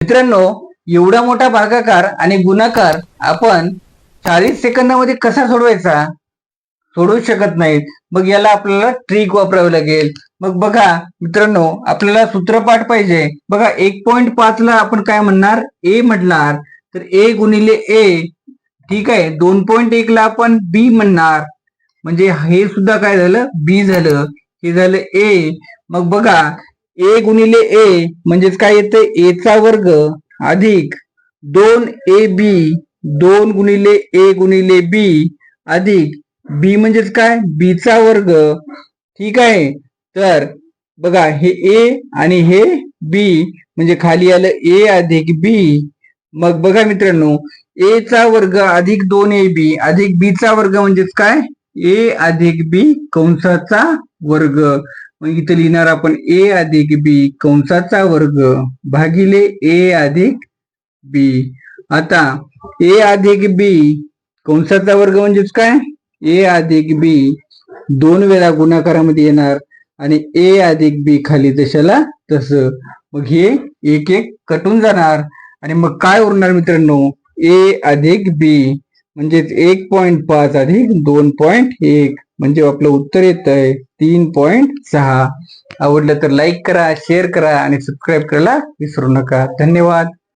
मित्रांनो, एवढा मोठा भागाकार आणि गुणाकार आपण 40 सेकंदामध्ये कसा सोडवायचा? सोडवू शकत नाहीत. मग याला आपल्याला ट्रिक वापरावी लागेल. मग बघा मित्रांनो, आपल्याला सूत्रपाठ पाहिजे. बघा 1.5 ला आपण काय म्हणणार? ए म्हणणार. तर ए गुणिले ए, ठीक आहे. 2.1 ला आपण बी म्हणणार, म्हणजे हे सुद्धा काय झालं? बी झालं. हे झालं ए. मग बघा ए गुणिले ए म्हणजेच काय येतं? ए चा वर्ग अधिक 2ab, 2 गुणिले ए गुणिले बी अधिक बी म्हणजेच काय? बी चा वर्ग, ठीक आहे. तर बघा हे ए आणि हे बी, म्हणजे खाली आलं ए अधिक बी. मग बघा मित्रांनो, ए चा वर्ग अधिक 2ab अधिक बी चा वर्ग म्हणजेच काय? ए अधिक बी कंसाचा वर्ग. मग इथे लिहिणार आपण ए अधिक बी कंसाचा वर्ग भागिले ए अधिक बी. आता ए अधिक बी कंसाचा वर्ग म्हणजेच काय? ए अधिक बी 2 वेळा गुणाकारामध्ये येणार आणि ए अधिक बी खाली जशाला तसं. मग हे एक एक कटून जाणार आणि मग काय उरणार मित्रांनो? ए अधिक बी म्हणजेच 1.5 अधिक 2.1 म्हणजे आपलं उत्तर येत आहे 3.6. आवडलं तर लाईक करा, शेअर करा आणि सबस्क्राईब करायला विसरू नका. धन्यवाद.